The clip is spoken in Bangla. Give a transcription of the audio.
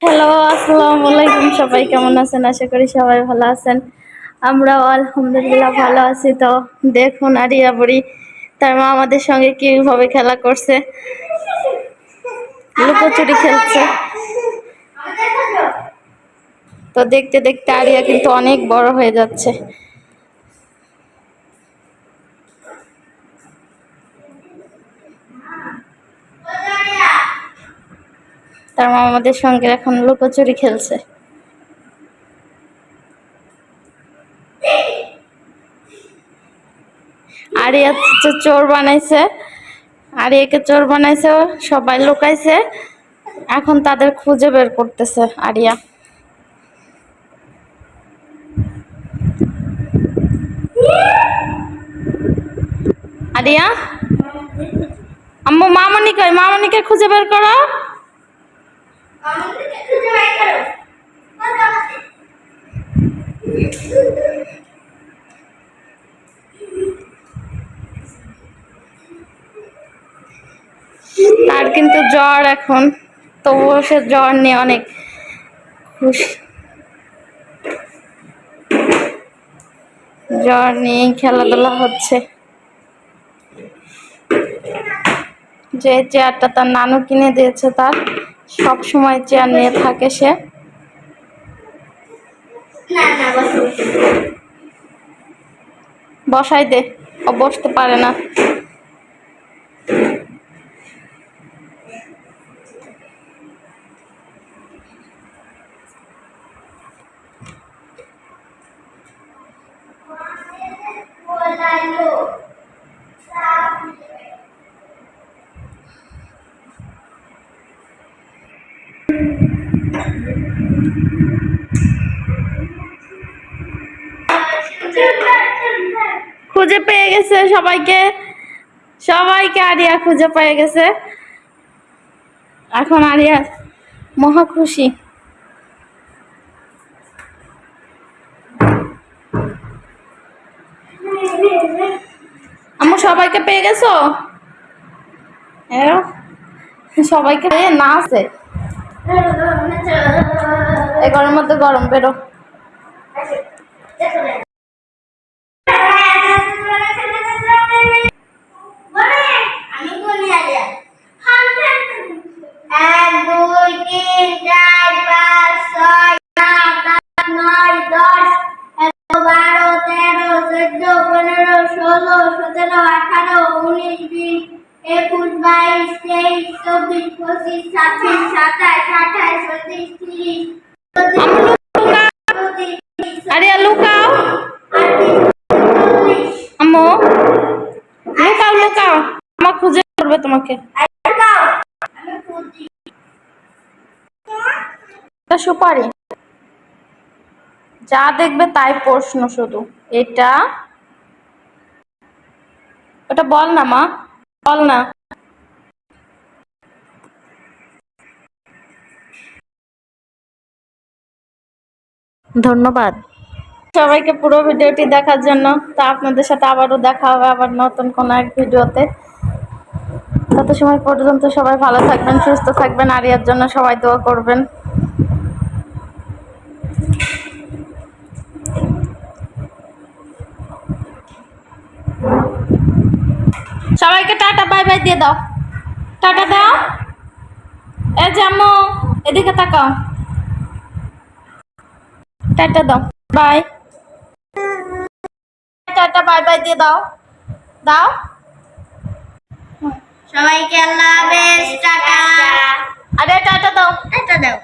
হ্যালো, আসসালামু আলাইকুম। সবাই কেমন আছেন? আশা করি সবাই ভালো আছেন। আমরাও আলহামদুলিল্লাহ ভালো আছি। তো দেখুন আরিয়া বুড়ি তার মা আমাদের সঙ্গে কিভাবে খেলা করছে, লুকোচুরি খেলছে। তো দেখতে দেখতে আরিয়া কিন্তু অনেক বড় হয়ে যাচ্ছে। তার মা আমাদের সঙ্গে এখন লুকোচুরি খেলছে। আরিয়া চোর বানাইছে, আরিয়াকে চোর বানাইছে, সবাই লুকাইছে। এখন তাদের খুঁজে বের করতেছে আরিয়া। আরিয়া, আম্মু মামনি কই? মামনিকে খুঁজে বের করো। তার কিন্তু জ্বর এখন, তবুও সে জ্বর নিয়ে অনেক খুশি। জ্বর নিয়ে খেলাধুলা হচ্ছে। যে চেয়ারটা তার নানু কিনে দিয়েছে, তার সব সময় চেয়ার নিয়ে থাকে সে। বসাই দে, ও বসতে পারে না। খুঁজে পেয়ে গেছে সবাইকে, সবাইকে আরিয়া খুঁজে পেয়ে গেছে। এখন আরিয়া মহা খুশি। আমার সবাইকে পেয়ে গেছো? সবাইকে পেয়ে না আছে, এই গরমের মধ্যে গরম বেরো। আরিয়া লুকাও, আম্মু লুকাও লুকাও, আমার খুঁজে করবে তোমাকে। সুপারি, যা দেখবে তাই প্রশ্ন শুধু। এটা ওটা বল না মা, বল না। ধন্যবাদ সবাইকে পুরো ভিডিওটি দেখার জন্য। তা আপনাদের সাথে আবারও দেখা হবে আবার নতুন কোনো এক ভিডিওতে। তত সময় পর্যন্ত সবাই ভালো থাকবেন, সুস্থ থাকবেন। আরিয়ার জন্য সবাই দোয়া করবেন। সবাইকে টাটা বাই বাই দিয়ে দাও, টাটা দাও। এ জামু এদিকে তাকাও, টাটা দাও, বাই। টাটা বাই বাই দিয়ে দাও, দাও সবাইকে আল্লাহ হাফেজ, টাটা। আরে টাটা দাও, টাটা দাও।